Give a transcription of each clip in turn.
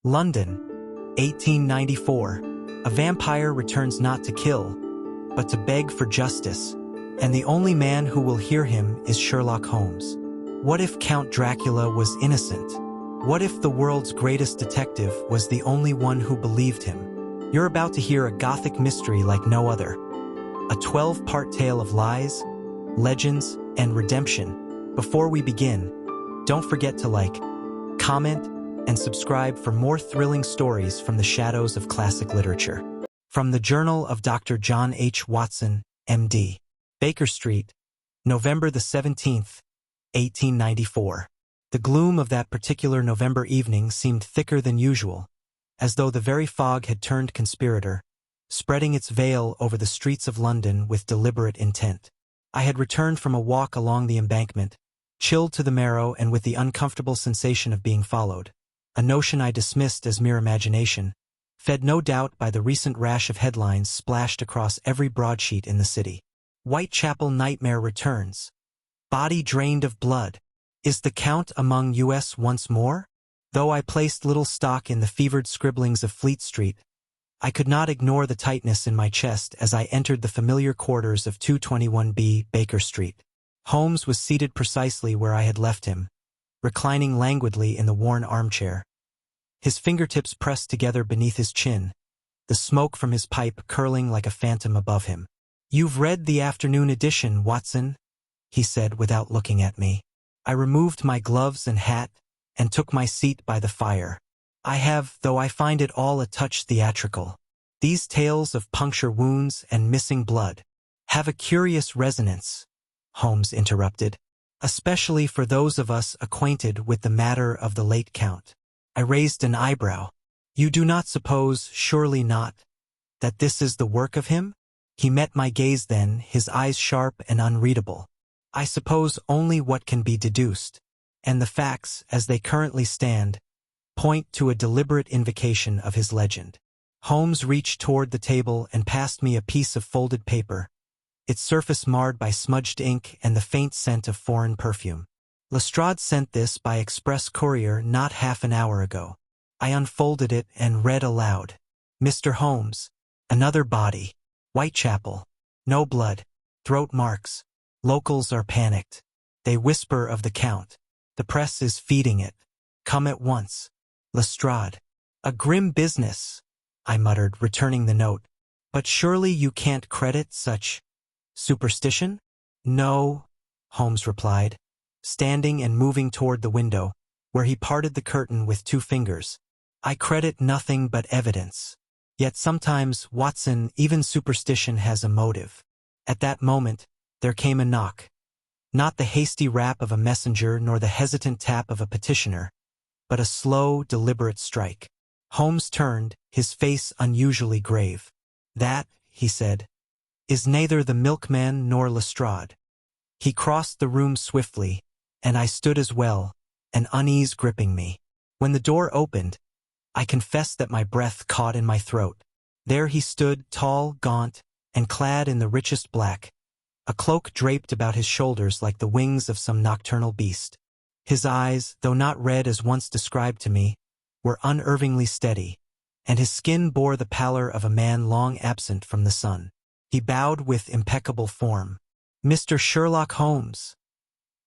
London, 1894. A vampire returns not to kill, but to beg for justice, and the only man who will hear him is Sherlock Holmes. What if Count Dracula was innocent? What if the world's greatest detective was the only one who believed him? You're about to hear a gothic mystery like no other. A 12-part tale of lies, legends, and redemption. Before we begin, don't forget to like, comment, and subscribe for more thrilling stories from the shadows of classic literature. From the Journal of Dr. John H. Watson, M.D. Baker Street, November the 17th, 1894. The gloom of that particular November evening seemed thicker than usual, as though the very fog had turned conspirator, spreading its veil over the streets of London with deliberate intent. I had returned from a walk along the embankment, chilled to the marrow and with the uncomfortable sensation of being followed, a notion I dismissed as mere imagination, fed no doubt by the recent rash of headlines splashed across every broadsheet in the city. Whitechapel nightmare returns. Body drained of blood. Is the Count among us once more? Though I placed little stock in the fevered scribblings of Fleet Street, I could not ignore the tightness in my chest as I entered the familiar quarters of 221B Baker Street. Holmes was seated precisely where I had left him, reclining languidly in the worn armchair. His fingertips pressed together beneath his chin, the smoke from his pipe curling like a phantom above him. "You've read the afternoon edition, Watson," he said without looking at me. I removed my gloves and hat and took my seat by the fire. "I have, though I find it all a touch theatrical. These tales of puncture wounds and missing blood have a curious resonance," Holmes interrupted, "especially for those of us acquainted with the matter of the late Count." I raised an eyebrow. "You do not suppose, surely not, that this is the work of him?" He met my gaze then, his eyes sharp and unreadable. "I suppose only what can be deduced, and the facts, as they currently stand, point to a deliberate invocation of his legend." Holmes reached toward the table and passed me a piece of folded paper, its surface marred by smudged ink and the faint scent of foreign perfume. "Lestrade sent this by express courier not half an hour ago." I unfolded it and read aloud. "Mr. Holmes, another body. Whitechapel. No blood. Throat marks. Locals are panicked. They whisper of the Count. The press is feeding it. Come at once. Lestrade." "A grim business," I muttered, returning the note. "But surely you can't credit such superstition?" "No," Holmes replied, standing and moving toward the window, where he parted the curtain with 2 fingers. "I credit nothing but evidence. Yet sometimes, Watson, even superstition has a motive." At that moment, there came a knock. Not the hasty rap of a messenger nor the hesitant tap of a petitioner, but a slow, deliberate strike. Holmes turned, his face unusually grave. "That," he said, "is neither the milkman nor Lestrade." He crossed the room swiftly, and I stood as well, an unease gripping me. When the door opened, I confess that my breath caught in my throat. There he stood, tall, gaunt, and clad in the richest black, a cloak draped about his shoulders like the wings of some nocturnal beast. His eyes, though not red as once described to me, were unervingly steady, and his skin bore the pallor of a man long absent from the sun. He bowed with impeccable form. "Mr. Sherlock Holmes,"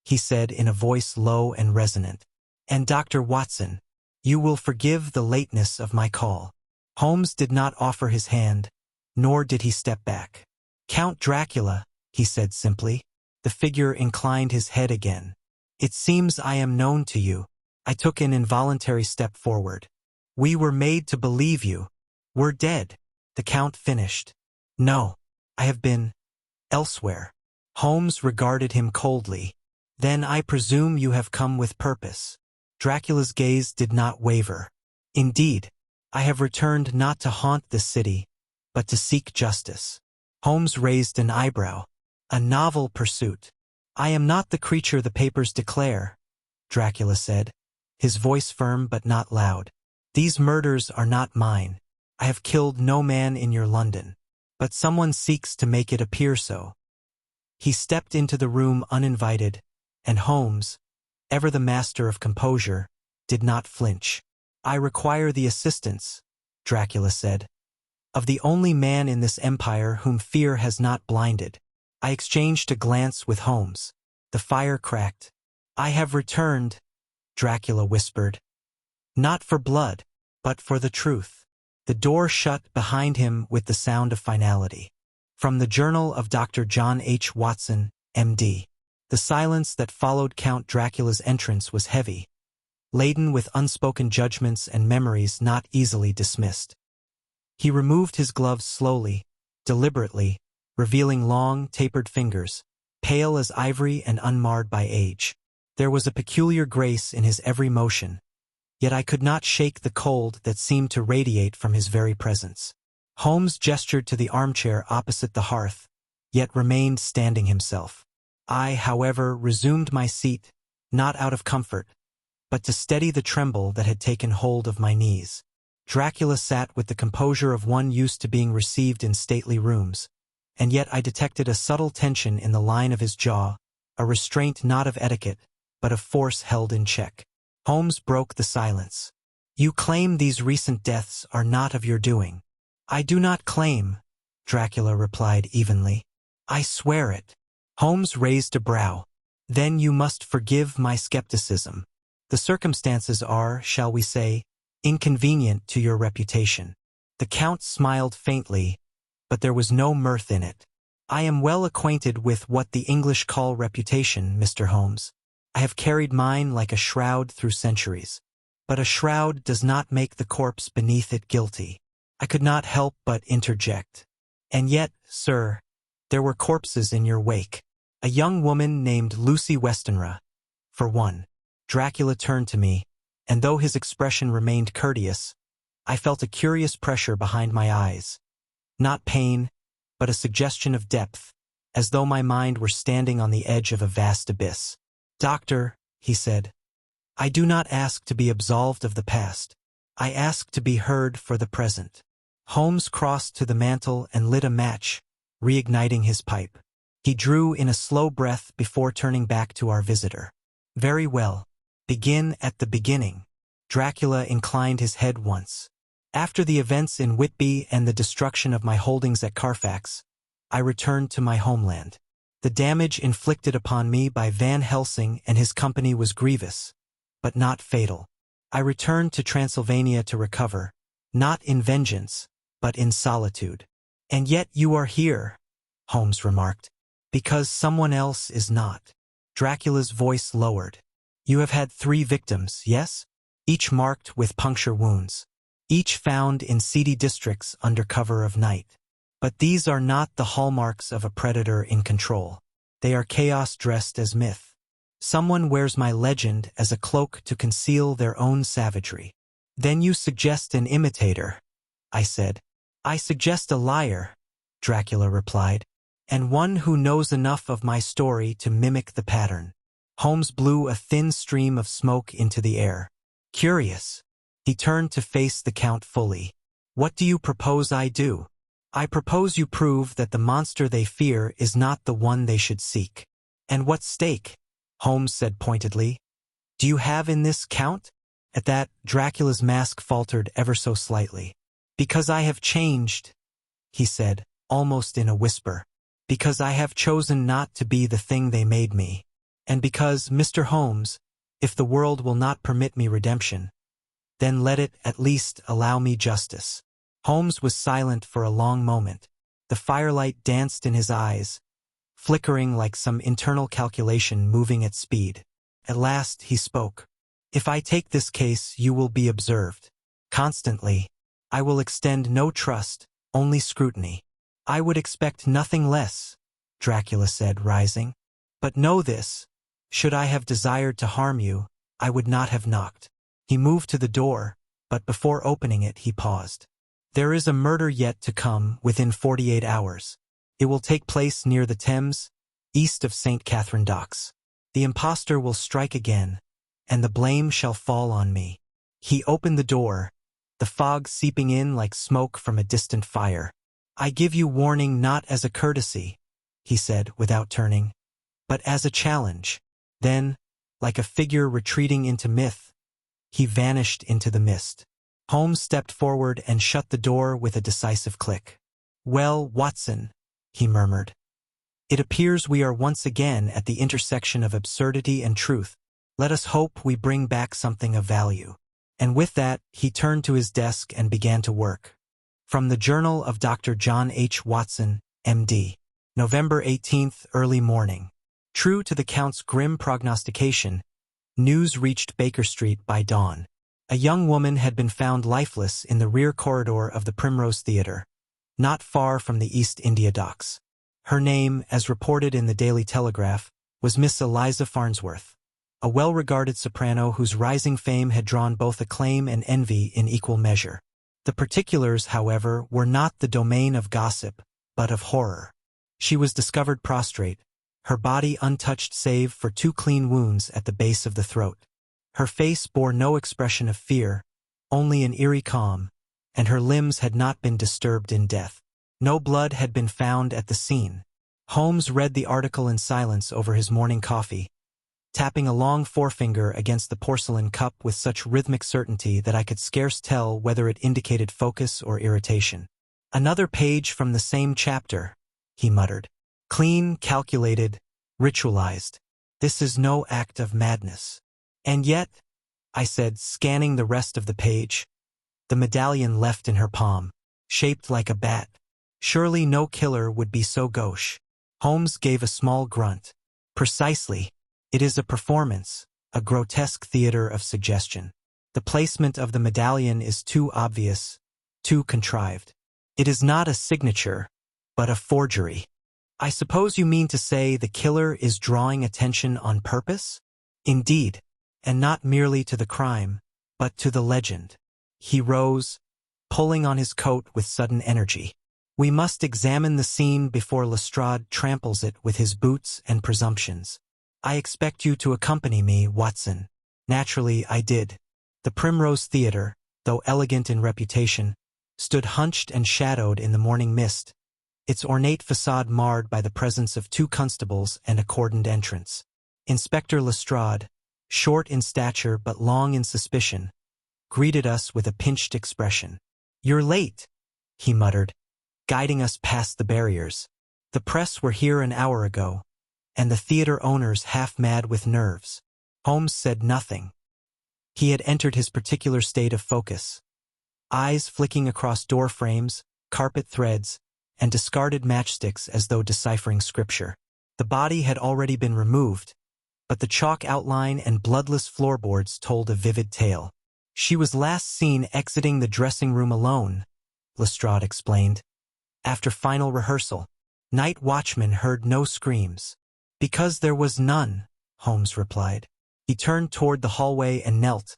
he said in a voice low and resonant, "and Dr. Watson, you will forgive the lateness of my call." Holmes did not offer his hand, nor did he step back. "Count Dracula," he said simply. The figure inclined his head again. "It seems I am known to you." I took an involuntary step forward. "We were made to believe you. We're dead," the Count finished. "No, I have been elsewhere." Holmes regarded him coldly. "Then I presume you have come with purpose." Dracula's gaze did not waver. "Indeed, I have returned not to haunt this city, but to seek justice." Holmes raised an eyebrow. "A novel pursuit." "I am not the creature the papers declare," Dracula said, his voice firm but not loud. "These murders are not mine. I have killed no man in your London. But someone seeks to make it appear so." He stepped into the room uninvited, and Holmes, ever the master of composure, did not flinch. I require the assistance, Dracula said, of the only man in this empire whom fear has not blinded. I exchanged a glance with Holmes. The fire cracked. I have returned, Dracula whispered. Not for blood, but for the truth. The door shut behind him with the sound of finality. From the Journal of Dr. John H. Watson, M.D. The silence that followed Count Dracula's entrance was heavy, laden with unspoken judgments and memories not easily dismissed. He removed his gloves slowly, deliberately, revealing long, tapered fingers, pale as ivory and unmarred by age. There was a peculiar grace in his every motion, yet I could not shake the cold that seemed to radiate from his very presence. Holmes gestured to the armchair opposite the hearth, yet remained standing himself. I, however, resumed my seat, not out of comfort, but to steady the tremble that had taken hold of my knees. Dracula sat with the composure of one used to being received in stately rooms, and yet I detected a subtle tension in the line of his jaw, a restraint not of etiquette, but of force held in check. Holmes broke the silence. You claim these recent deaths are not of your doing. I do not claim, Dracula replied evenly. I swear it. Holmes raised a brow. Then you must forgive my skepticism. The circumstances are, shall we say, inconvenient to your reputation. The Count smiled faintly, but there was no mirth in it. I am well acquainted with what the English call reputation, Mr. Holmes. I have carried mine like a shroud through centuries. But a shroud does not make the corpse beneath it guilty. I could not help but interject. And yet, sir, there were corpses in your wake. A young woman named Lucy Westenra, for one. Dracula turned to me, and though his expression remained courteous, I felt a curious pressure behind my eyes. Not pain, but a suggestion of depth, as though my mind were standing on the edge of a vast abyss. Doctor, he said, I do not ask to be absolved of the past. I ask to be heard for the present. Holmes crossed to the mantel and lit a match, reigniting his pipe. He drew in a slow breath before turning back to our visitor. Very well. Begin at the beginning. Dracula inclined his head once. After the events in Whitby and the destruction of my holdings at Carfax, I returned to my homeland. The damage inflicted upon me by Van Helsing and his company was grievous, but not fatal. I returned to Transylvania to recover, not in vengeance, but in solitude. And yet you are here, Holmes remarked, because someone else is not. Dracula's voice lowered. You have had 3 victims, yes? Each marked with puncture wounds. Each found in seedy districts under cover of night. But these are not the hallmarks of a predator in control. They are chaos dressed as myth. Someone wears my legend as a cloak to conceal their own savagery. Then you suggest an imitator, I said. I suggest a liar, Dracula replied, and one who knows enough of my story to mimic the pattern. Holmes blew a thin stream of smoke into the air. Curious. He turned to face the Count fully. What do you propose I do? I propose you prove that the monster they fear is not the one they should seek. And what stake? Holmes said pointedly. Do you have in this, Count? At that, Dracula's mask faltered ever so slightly. Because I have changed, he said, almost in a whisper. Because I have chosen not to be the thing they made me. And because, Mr. Holmes, if the world will not permit me redemption, then let it at least allow me justice. Holmes was silent for a long moment. The firelight danced in his eyes, flickering like some internal calculation moving at speed. At last he spoke. If I take this case, you will be observed. Constantly. I will extend no trust, only scrutiny. I would expect nothing less, Dracula said, rising. But know this. Should I have desired to harm you, I would not have knocked. He moved to the door, but before opening it he paused. There is a murder yet to come within 48 hours. It will take place near the Thames, east of St. Catherine Docks. The impostor will strike again, and the blame shall fall on me. He opened the door, the fog seeping in like smoke from a distant fire. I give you warning not as a courtesy, he said without turning, but as a challenge. Then, like a figure retreating into myth, he vanished into the mist. Holmes stepped forward and shut the door with a decisive click. "Well, Watson," he murmured. "It appears we are once again at the intersection of absurdity and truth. Let us hope we bring back something of value." And with that, he turned to his desk and began to work. From the Journal of Dr. John H. Watson, M.D. November 18th, early morning. True to the Count's grim prognostication, news reached Baker Street by dawn. A young woman had been found lifeless in the rear corridor of the Primrose Theatre, not far from the East India Docks. Her name, as reported in the Daily Telegraph, was Miss Eliza Farnsworth, a well-regarded soprano whose rising fame had drawn both acclaim and envy in equal measure. The particulars, however, were not the domain of gossip, but of horror. She was discovered prostrate, her body untouched save for 2 clean wounds at the base of the throat. Her face bore no expression of fear, only an eerie calm, and her limbs had not been disturbed in death. No blood had been found at the scene. Holmes read the article in silence over his morning coffee, tapping a long forefinger against the porcelain cup with such rhythmic certainty that I could scarce tell whether it indicated focus or irritation. "Another page from the same chapter," he muttered. "Clean, calculated, ritualized. This is no act of madness." "And yet," I said, scanning the rest of the page, the medallion left in her palm, shaped like a bat. "Surely no killer would be so gauche." Holmes gave a small grunt. "Precisely. It is a performance, a grotesque theater of suggestion. The placement of the medallion is too obvious, too contrived. It is not a signature, but a forgery." "I suppose you mean to say the killer is drawing attention on purpose?" "Indeed, and not merely to the crime, but to the legend." He rose, pulling on his coat with sudden energy. "We must examine the scene before Lestrade tramples it with his boots and presumptions. I expect you to accompany me, Watson." Naturally, I did. The Primrose Theatre, though elegant in reputation, stood hunched and shadowed in the morning mist, its ornate facade marred by the presence of 2 constables and a cordoned entrance. Inspector Lestrade, short in stature but long in suspicion, greeted us with a pinched expression. "You're late," he muttered, guiding us past the barriers. "The press were here an hour ago, and the theater owners half mad with nerves." Holmes said nothing. He had entered his particular state of focus, eyes flicking across door frames, carpet threads, and discarded matchsticks as though deciphering scripture. The body had already been removed, but the chalk outline and bloodless floorboards told a vivid tale. "She was last seen exiting the dressing room alone," Lestrade explained. "After final rehearsal, night watchman heard no screams." "Because there was none," Holmes replied. He turned toward the hallway and knelt,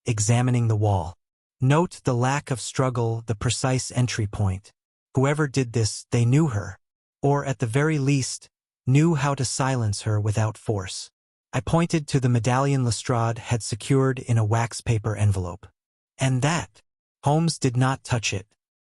examining the wall. "Note the lack of struggle, the precise entry point. Whoever did this, they knew her, or at the very least, knew how to silence her without force." I pointed to the medallion Lestrade had secured in a wax paper envelope. "And that?" Holmes did not touch it.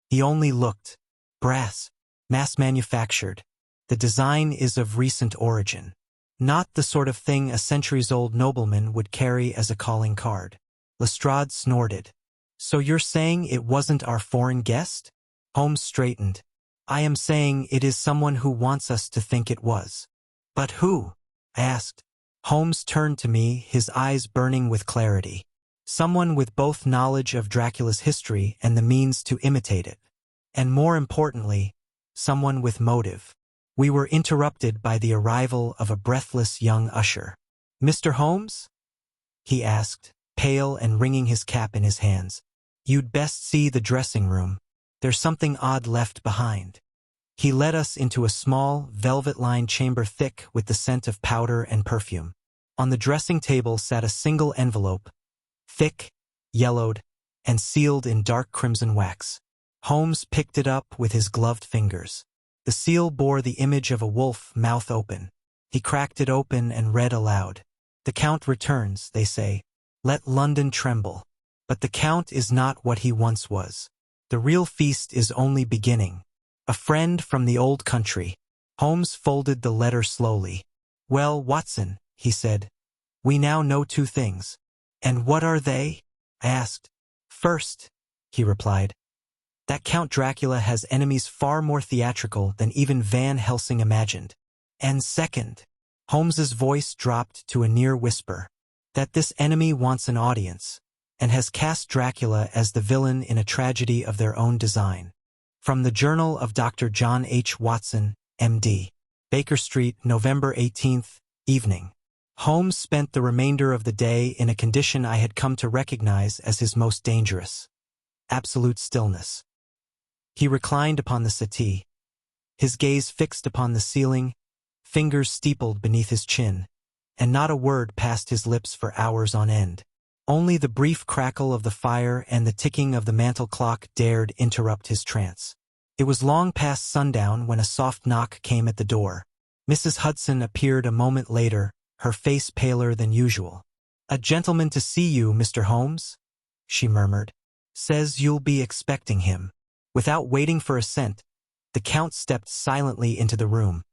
He only looked. "Brass, mass-manufactured. The design is of recent origin. Not the sort of thing a centuries-old nobleman would carry as a calling card." Lestrade snorted. "So you're saying it wasn't our foreign guest?" Holmes straightened. "I am saying it is someone who wants us to think it was." "But who?" I asked. Holmes turned to me, his eyes burning with clarity. "Someone with both knowledge of Dracula's history and the means to imitate it. And more importantly, someone with motive." We were interrupted by the arrival of a breathless young usher. "Mr. Holmes?" he asked, pale and wringing his cap in his hands. "You'd best see the dressing room. There's something odd left behind." He led us into a small, velvet-lined chamber thick with the scent of powder and perfume. On the dressing table sat a single envelope, thick, yellowed, and sealed in dark crimson wax. Holmes picked it up with his gloved fingers. The seal bore the image of a wolf, mouth open. He cracked it open and read aloud. "The Count returns, they say. Let London tremble. But the Count is not what he once was. The real feast is only beginning. A friend from the old country." Holmes folded the letter slowly. "Well, Watson," he said, "we now know 2 things." "And what are they?" I asked. First, he replied, that Count Dracula has enemies far more theatrical than even Van Helsing imagined. And second, Holmes's voice dropped to a near whisper, that this enemy wants an audience, and has cast Dracula as the villain in a tragedy of their own design. From the Journal of Dr. John H. Watson, M.D. Baker Street, November 18th, evening. Holmes spent the remainder of the day in a condition I had come to recognize as his most dangerous. Absolute stillness. He reclined upon the settee, his gaze fixed upon the ceiling, fingers steepled beneath his chin, and not a word passed his lips for hours on end. Only the brief crackle of the fire and the ticking of the mantel clock dared interrupt his trance. It was long past sundown when a soft knock came at the door. Mrs. Hudson appeared a moment later, her face paler than usual. "A gentleman to see you, Mr. Holmes," she murmured. "Says you'll be expecting him." Without waiting for assent, the Count stepped silently into the room,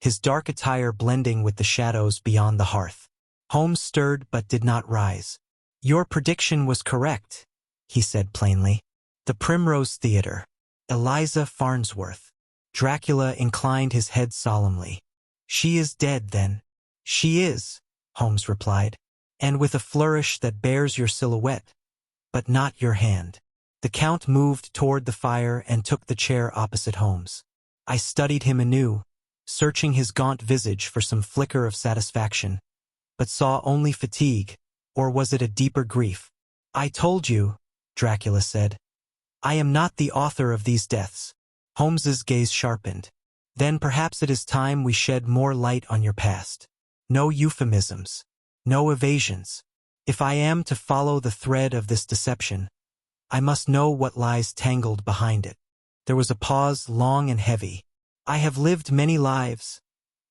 his dark attire blending with the shadows beyond the hearth. Holmes stirred but did not rise. "Your prediction was correct," he said plainly. "The Primrose Theater. Eliza Farnsworth." Dracula inclined his head solemnly. "She is dead, then?" "She is," Holmes replied, "and with a flourish that bears your silhouette, but not your hand." The Count moved toward the fire and took the chair opposite Holmes. I studied him anew, searching his gaunt visage for some flicker of satisfaction, but saw only fatigue, or was it a deeper grief? "I told you," Dracula said. "I am not the author of these deaths." Holmes's gaze sharpened. "Then perhaps it is time we shed more light on your past. No euphemisms, no evasions. If I am to follow the thread of this deception, I must know what lies tangled behind it." There was a pause, long and heavy. "I have lived many lives,"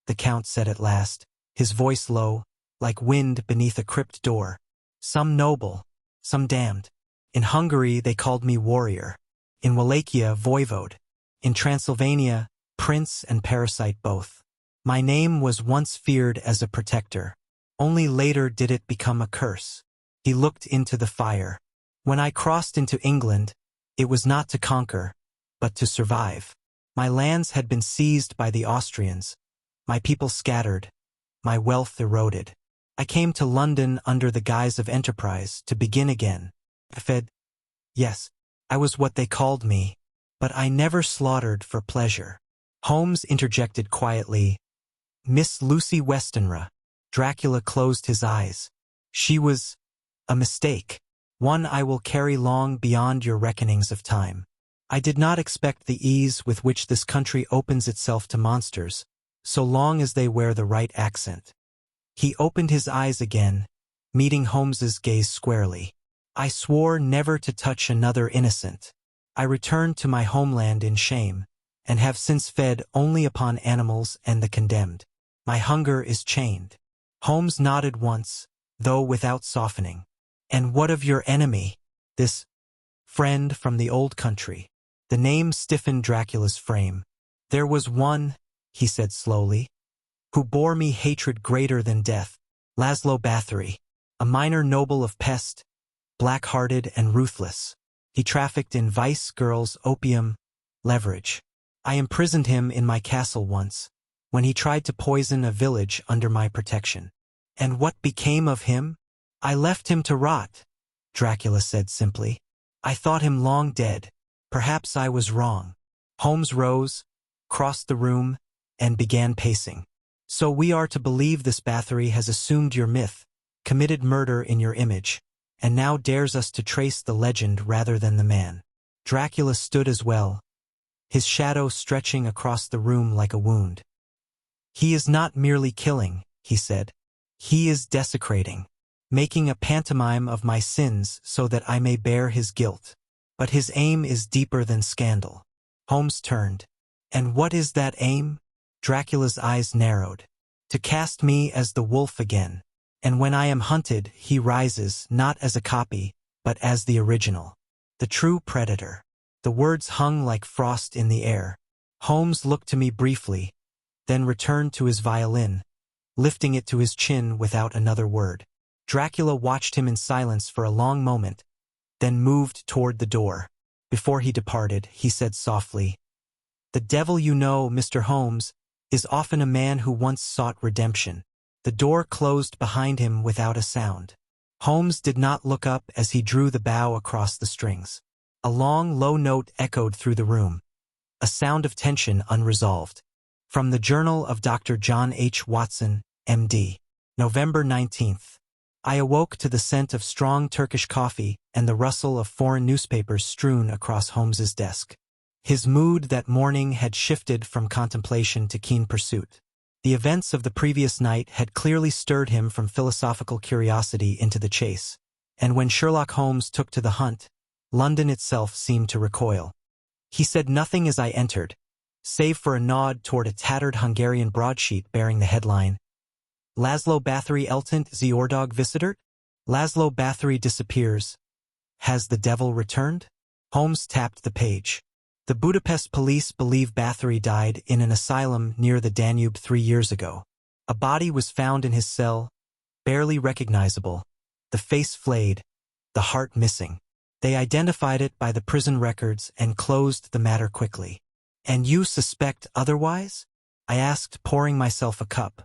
the Count said at last, his voice low, like wind beneath a crypt door. "Some noble, some damned. In Hungary they called me warrior. In Wallachia, voivode. In Transylvania, prince and parasite both. My name was once feared as a protector. Only later did it become a curse." He looked into the fire. "When I crossed into England, it was not to conquer, but to survive. My lands had been seized by the Austrians, my people scattered, my wealth eroded. I came to London under the guise of enterprise, to begin again. I fed. Yes, I was what they called me, but I never slaughtered for pleasure." Holmes interjected quietly, "Miss Lucy Westenra." Dracula closed his eyes. "She was a mistake. One I will carry long beyond your reckonings of time. I did not expect the ease with which this country opens itself to monsters, so long as they wear the right accent." He opened his eyes again, meeting Holmes's gaze squarely. "I swore never to touch another innocent. I returned to my homeland in shame, and have since fed only upon animals and the condemned. My hunger is chained." Holmes nodded once, though without softening. "And what of your enemy, this friend from the old country?" The name stiffened Dracula's frame. "There was one," he said slowly, "who bore me hatred greater than death. Laszlo Bathory, a minor noble of Pest, black-hearted and ruthless. He trafficked in vice, girls, opium, leverage. I imprisoned him in my castle once, when he tried to poison a village under my protection. And what became of him? I left him to rot," Dracula said simply. "I thought him long dead. Perhaps I was wrong." Holmes rose, crossed the room, and began pacing. "So we are to believe this Bathory has assumed your myth, committed murder in your image, and now dares us to trace the legend rather than the man." Dracula stood as well, his shadow stretching across the room like a wound. "He is not merely killing," he said. "He is desecrating, making a pantomime of my sins so that I may bear his guilt. But his aim is deeper than scandal." Holmes turned. "And what is that aim?" Dracula's eyes narrowed. "To cast me as the wolf again. And when I am hunted, he rises, not as a copy, but as the original. The true predator." The words hung like frost in the air. Holmes looked to me briefly, then returned to his violin, lifting it to his chin without another word. Dracula watched him in silence for a long moment, then moved toward the door. Before he departed, he said softly, "The devil you know, Mr. Holmes, is often a man who once sought redemption." The door closed behind him without a sound. Holmes did not look up as he drew the bow across the strings. A long, low note echoed through the room, a sound of tension unresolved. From the Journal of Dr. John H. Watson, M.D. November 19th. I awoke to the scent of strong Turkish coffee and the rustle of foreign newspapers strewn across Holmes's desk. His mood that morning had shifted from contemplation to keen pursuit. The events of the previous night had clearly stirred him from philosophical curiosity into the chase, and when Sherlock Holmes took to the hunt, London itself seemed to recoil. He said nothing as I entered, save for a nod toward a tattered Hungarian broadsheet bearing the headline, "Laszlo Bathory Eltent the Ordog Visitor? Laszlo Bathory disappears. Has the devil returned?" Holmes tapped the page. The Budapest police believe Bathory died in an asylum near the Danube 3 years ago. A body was found in his cell, barely recognizable, the face flayed, the heart missing. They identified it by the prison records and closed the matter quickly. "And you suspect otherwise?" I asked, pouring myself a cup.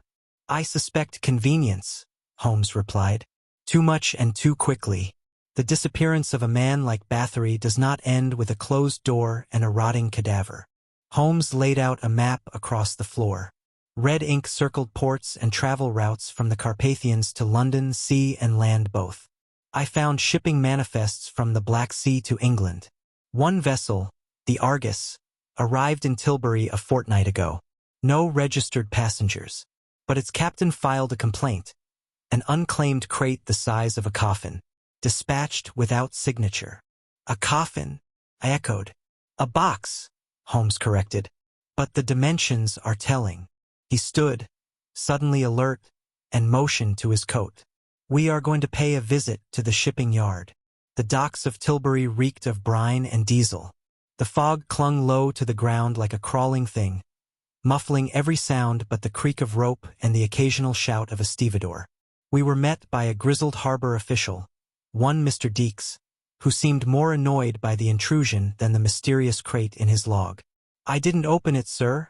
"I suspect convenience," Holmes replied. "Too much and too quickly. The disappearance of a man like Bathory does not end with a closed door and a rotting cadaver." Holmes laid out a map across the floor. Red ink circled ports and travel routes from the Carpathians to London, sea and land both. I found shipping manifests from the Black Sea to England. One vessel, the Argus, arrived in Tilbury a fortnight ago. No registered passengers. But its captain filed a complaint. An unclaimed crate the size of a coffin. Dispatched without signature. "A coffin?" I echoed. "A box," Holmes corrected. "But the dimensions are telling." He stood, suddenly alert, and motioned to his coat. "We are going to pay a visit to the shipping yard." The docks of Tilbury reeked of brine and diesel. The fog clung low to the ground like a crawling thing, muffling every sound but the creak of rope and the occasional shout of a stevedore. We were met by a grizzled harbor official, one Mr. Deeks, who seemed more annoyed by the intrusion than the mysterious crate in his log. "I didn't open it, sir,"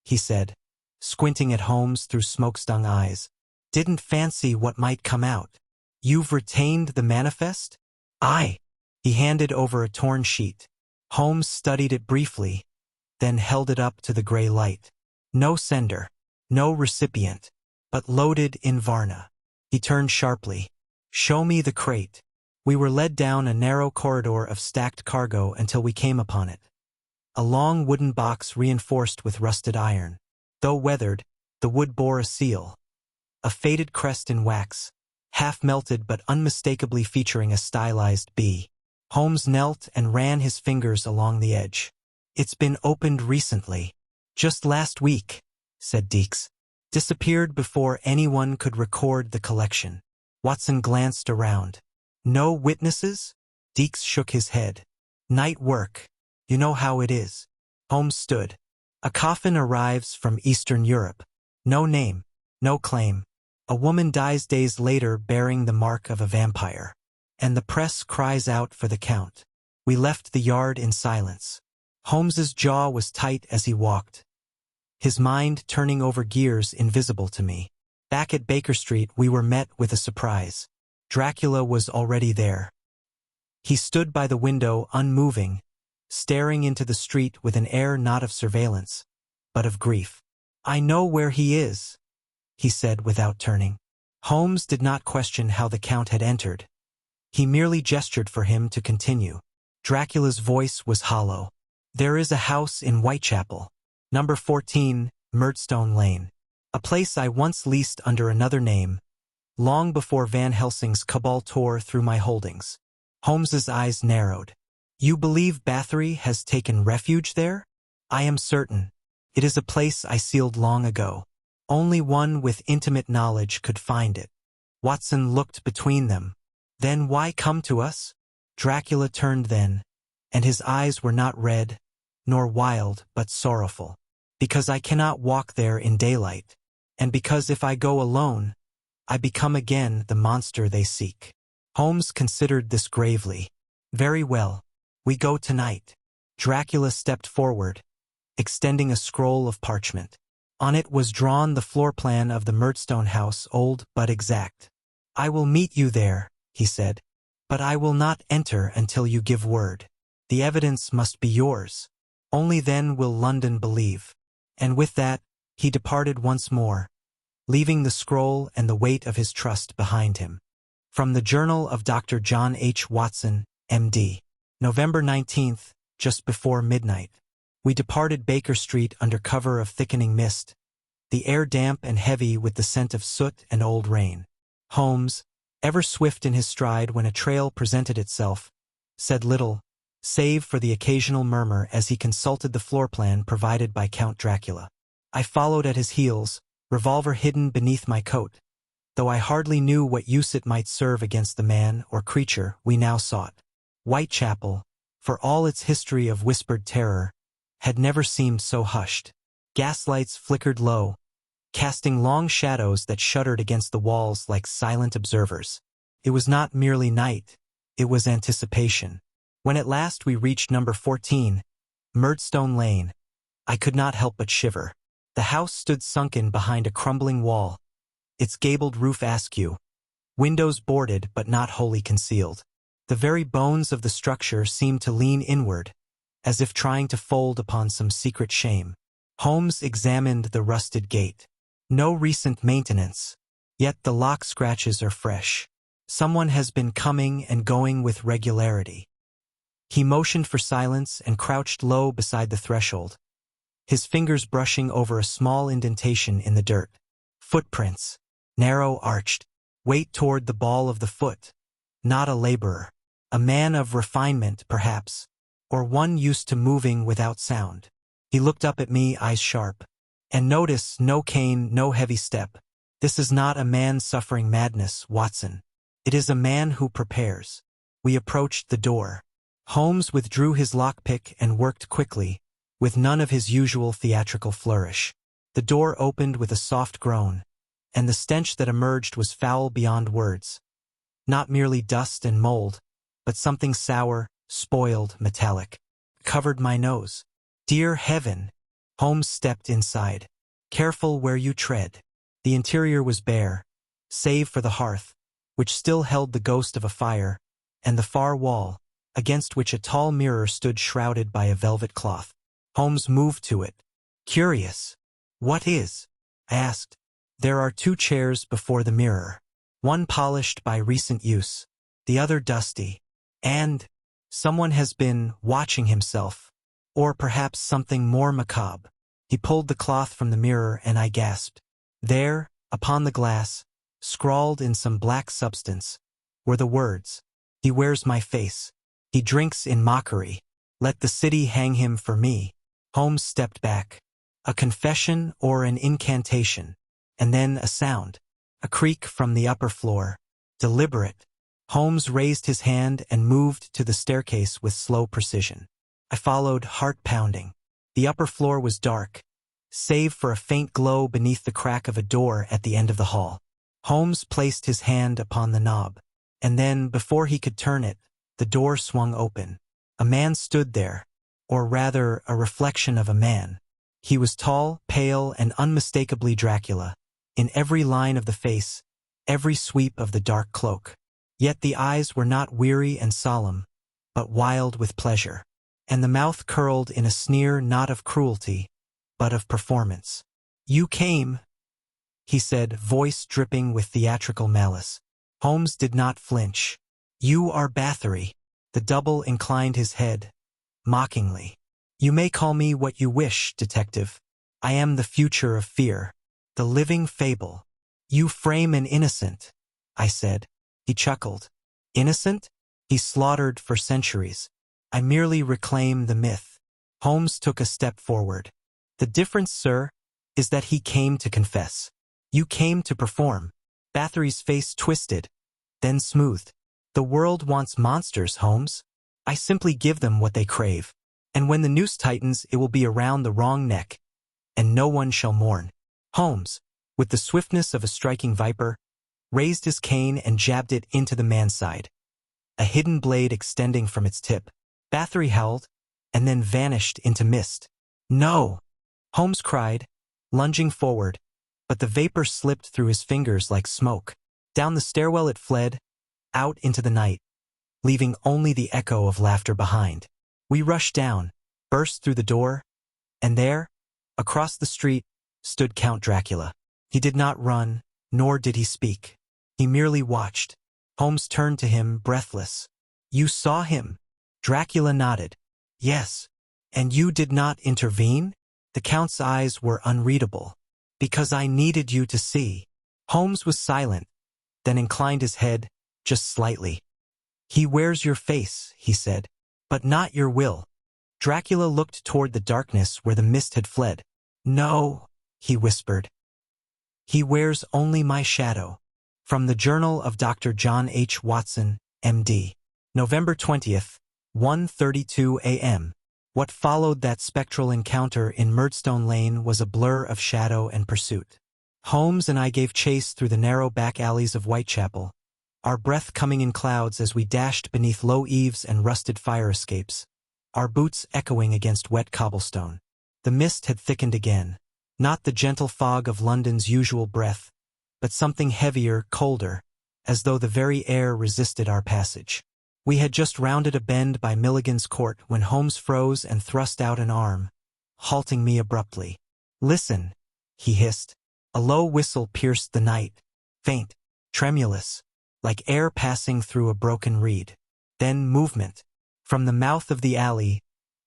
he said, squinting at Holmes through smoke-stung eyes. "Didn't fancy what might come out." "You've retained the manifest?" "Aye." He handed over a torn sheet. Holmes studied it briefly, then held it up to the gray light. No sender, no recipient, but loaded in Varna. He turned sharply. "Show me the crate." We were led down a narrow corridor of stacked cargo until we came upon it. A long wooden box reinforced with rusted iron. Though weathered, the wood bore a seal. A faded crest in wax, half melted but unmistakably featuring a stylized bee. Holmes knelt and ran his fingers along the edge. "It's been opened recently. Just last week," said Deeks. "Disappeared before anyone could record the collection." Watson glanced around. "No witnesses?" Deeks shook his head. "Night work. You know how it is." Holmes stood. "A coffin arrives from Eastern Europe. No name, no claim. A woman dies days later bearing the mark of a vampire. And the press cries out for the Count." We left the yard in silence. Holmes's jaw was tight as he walked, his mind turning over gears invisible to me. Back at Baker Street, we were met with a surprise. Dracula was already there. He stood by the window, unmoving, staring into the street with an air not of surveillance, but of grief. "I know where he is," he said without turning. Holmes did not question how the Count had entered. He merely gestured for him to continue. Dracula's voice was hollow. "There is a house in Whitechapel, number 14, Murdstone Lane. A place I once leased under another name, long before Van Helsing's cabal tore through my holdings." Holmes's eyes narrowed. "You believe Bathory has taken refuge there?" "I am certain. It is a place I sealed long ago. Only one with intimate knowledge could find it." Watson looked between them. "Then why come to us?" Dracula turned then, and his eyes were not red, nor wild, but sorrowful. "Because I cannot walk there in daylight. And because if I go alone, I become again the monster they seek." Holmes considered this gravely. Very well. We go tonight. Dracula stepped forward, extending a scroll of parchment. On it was drawn the floor plan of the Murdstone house, old but exact. I will meet you there, he said, but I will not enter until you give word. The evidence must be yours. Only then will London believe. And with that, he departed once more, leaving the scroll and the weight of his trust behind him. From the Journal of Dr. John H. Watson, M.D. November 19th, just before midnight. We departed Baker Street under cover of thickening mist, the air damp and heavy with the scent of soot and old rain. Holmes, ever swift in his stride when a trail presented itself, said little, save for the occasional murmur as he consulted the floor plan provided by Count Dracula. I followed at his heels, revolver hidden beneath my coat, though I hardly knew what use it might serve against the man or creature we now sought. Whitechapel, for all its history of whispered terror, had never seemed so hushed. Gaslights flickered low, casting long shadows that shuddered against the walls like silent observers. It was not merely night, it was anticipation. When at last we reached number 14, Murdstone Lane, I could not help but shiver. The house stood sunken behind a crumbling wall, its gabled roof askew, windows boarded but not wholly concealed. The very bones of the structure seemed to lean inward, as if trying to fold upon some secret shame. Holmes examined the rusted gate. No recent maintenance, yet the lock scratches are fresh. Someone has been coming and going with regularity. He motioned for silence and crouched low beside the threshold, his fingers brushing over a small indentation in the dirt. Footprints, narrow arched, wait toward the ball of the foot. Not a laborer. A man of refinement, perhaps, or one used to moving without sound. He looked up at me, eyes sharp. And notice, no cane, no heavy step. This is not a man suffering madness, Watson. It is a man who prepares. We approached the door. Holmes withdrew his lockpick and worked quickly, with none of his usual theatrical flourish. The door opened with a soft groan, and the stench that emerged was foul beyond words. Not merely dust and mold, but something sour, spoiled, metallic. Covered my nose. Dear heaven! Holmes stepped inside. Careful where you tread. The interior was bare, save for the hearth, which still held the ghost of a fire, and the far wall, against which a tall mirror stood shrouded by a velvet cloth. Holmes moved to it. Curious. What is? I asked. There are two chairs before the mirror, one polished by recent use, the other dusty, and someone has been watching himself, or perhaps something more macabre. He pulled the cloth from the mirror and I gasped. There, upon the glass, scrawled in some black substance, were the words, "He wears my face. He drinks in mockery. Let the city hang him for me." Holmes stepped back. A confession or an incantation, and then a sound, a creak from the upper floor. Deliberate. Holmes raised his hand and moved to the staircase with slow precision. I followed, heart pounding. The upper floor was dark, save for a faint glow beneath the crack of a door at the end of the hall. Holmes placed his hand upon the knob, and then, before he could turn it, the door swung open. A man stood there, or rather, a reflection of a man. He was tall, pale, and unmistakably Dracula, in every line of the face, every sweep of the dark cloak. Yet the eyes were not weary and solemn, but wild with pleasure, and the mouth curled in a sneer not of cruelty, but of performance. "You came," he said, voice dripping with theatrical malice. Holmes did not flinch. "You are Bathory." The double inclined his head, mockingly. "You may call me what you wish, detective. I am the future of fear, the living fable." "You frame an innocent," I said. He chuckled. "Innocent? He's slaughtered for centuries. I merely reclaim the myth." Holmes took a step forward. "The difference, sir, is that he came to confess. You came to perform." Bathory's face twisted, then smoothed. "The world wants monsters, Holmes. I simply give them what they crave. And when the noose tightens, it will be around the wrong neck, and no one shall mourn." Holmes, with the swiftness of a striking viper, raised his cane and jabbed it into the man's side. a hidden blade extending from its tip. Bathory howled, and then vanished into mist. "No!" Holmes cried, lunging forward, but the vapor slipped through his fingers like smoke. Down the stairwell it fled, out into the night, leaving only the echo of laughter behind. We rushed down, burst through the door, and there, across the street, stood Count Dracula. He did not run, nor did he speak. He merely watched. Holmes turned to him, breathless. "You saw him?" Dracula nodded. "Yes. And you did not intervene?" The Count's eyes were unreadable. "Because I needed you to see." Holmes was silent, then inclined his head, just slightly. "He wears your face," he said, "but not your will." Dracula looked toward the darkness where the mist had fled. "No," he whispered. "He wears only my shadow." From the Journal of Dr. John H. Watson, M.D. November 20th, 1:32 a.m. What followed that spectral encounter in Murdstone Lane was a blur of shadow and pursuit. Holmes and I gave chase through the narrow back alleys of Whitechapel, our breath coming in clouds as we dashed beneath low eaves and rusted fire escapes, our boots echoing against wet cobblestone. The mist had thickened again, not the gentle fog of London's usual breath, but something heavier, colder, as though the very air resisted our passage. We had just rounded a bend by Milligan's Court when Holmes froze and thrust out an arm, halting me abruptly. "Listen," he hissed. A low whistle pierced the night, faint, tremulous, like air passing through a broken reed. Then movement. From the mouth of the alley,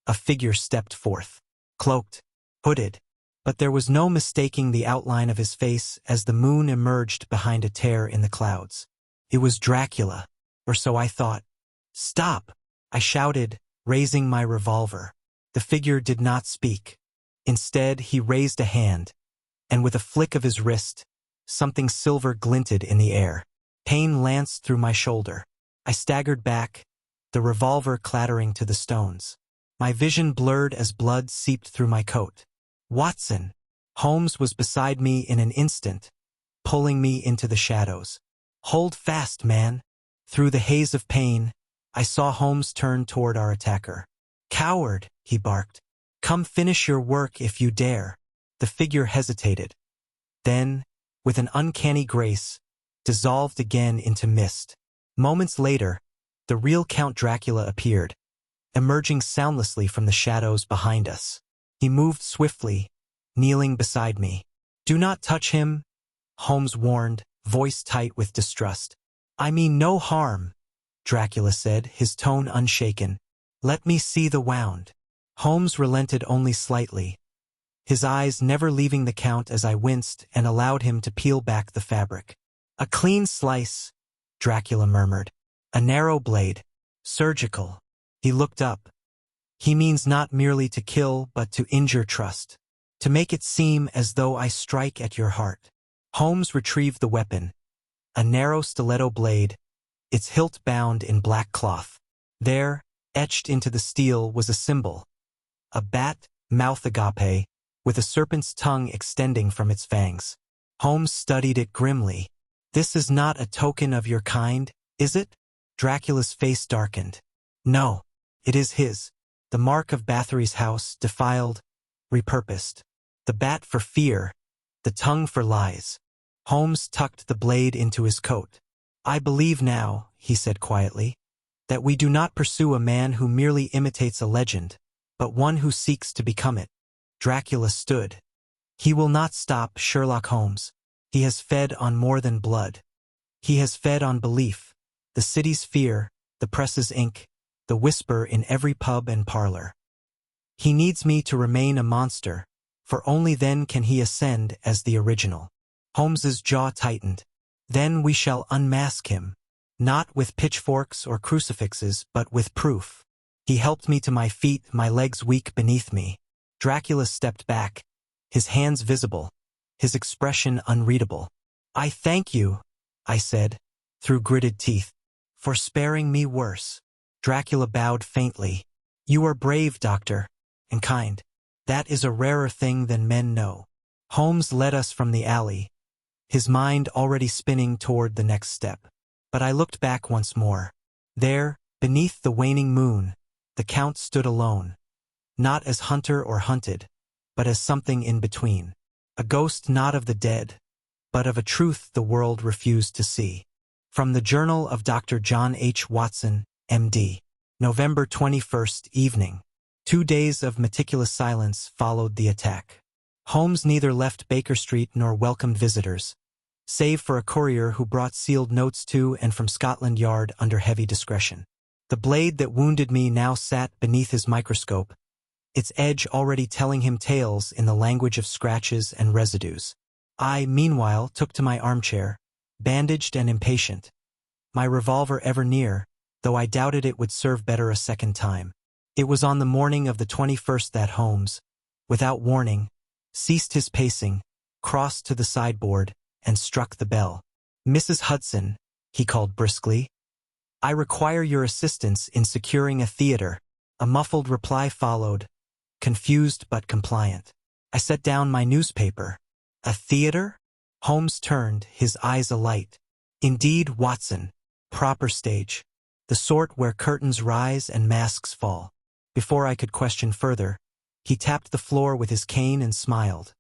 a figure stepped forth, cloaked, hooded, but there was no mistaking the outline of his face as the moon emerged behind a tear in the clouds. It was Dracula, or so I thought. "Stop!" I shouted, raising my revolver. The figure did not speak. Instead, he raised a hand, and with a flick of his wrist, something silver glinted in the air. Pain lanced through my shoulder. I staggered back, the revolver clattering to the stones. My vision blurred as blood seeped through my coat. "Watson!" Holmes was beside me in an instant, pulling me into the shadows. "Hold fast, man." Through the haze of pain, I saw Holmes turn toward our attacker. "Coward," he barked. "Come finish your work if you dare." The figure hesitated. Then, with an uncanny grace, dissolved again into mist. Moments later, the real Count Dracula appeared, emerging soundlessly from the shadows behind us. He moved swiftly, kneeling beside me. "Do not touch him," Holmes warned, voice tight with distrust. "I mean no harm," Dracula said, his tone unshaken. "Let me see the wound." Holmes relented only slightly, his eyes never leaving the Count as I winced and allowed him to peel back the fabric. "A clean slice," Dracula murmured. "A narrow blade. Surgical." He looked up. "He means not merely to kill, but to injure trust. To make it seem as though I strike at your heart." Holmes retrieved the weapon, a narrow stiletto blade, its hilt bound in black cloth. There, etched into the steel, was a symbol. A bat, mouth agape, with a serpent's tongue extending from its fangs. Holmes studied it grimly. "This is not a token of your kind, is it?" Dracula's face darkened. "No, it is his. The mark of Bathory's house, defiled, repurposed. The bat for fear, the tongue for lies." Holmes tucked the blade into his coat. "I believe now," he said quietly, "that we do not pursue a man who merely imitates a legend, but one who seeks to become it." Dracula stood. "He will not stop, Sherlock Holmes. He has fed on more than blood. He has fed on belief, the city's fear, the press's ink, the whisper in every pub and parlor. He needs me to remain a monster, for only then can he ascend as the original." Holmes's jaw tightened. "Then we shall unmask him, not with pitchforks or crucifixes, but with proof." He helped me to my feet, my legs weak beneath me. Dracula stepped back, his hands visible, his expression unreadable. "I thank you," I said, through gritted teeth, "for sparing me worse." Dracula bowed faintly. "You are brave, Doctor, and kind. That is a rarer thing than men know." Holmes led us from the alley, his mind already spinning toward the next step. But I looked back once more. There, beneath the waning moon, the Count stood alone, not as hunter or hunted, but as something in between. A ghost not of the dead, but of a truth the world refused to see. From the Journal of Dr. John H. Watson, M.D. November 21st, evening. 2 days of meticulous silence followed the attack. Holmes neither left Baker Street nor welcomed visitors, save for a courier who brought sealed notes to and from Scotland Yard under heavy discretion. The blade that wounded me now sat beneath his microscope, its edge already telling him tales in the language of scratches and residues. I, meanwhile, took to my armchair, bandaged and impatient, my revolver ever near, though I doubted it would serve better a second time. It was on the morning of the 21st that Holmes, without warning, ceased his pacing, crossed to the sideboard, and struck the bell. "Mrs. Hudson," he called briskly, "I require your assistance in securing a theater." A muffled reply followed, confused but compliant. I set down my newspaper. "A theater?" Holmes turned, his eyes alight. "Indeed, Watson. Proper stage. The sort where curtains rise and masks fall." Before I could question further, he tapped the floor with his cane and smiled.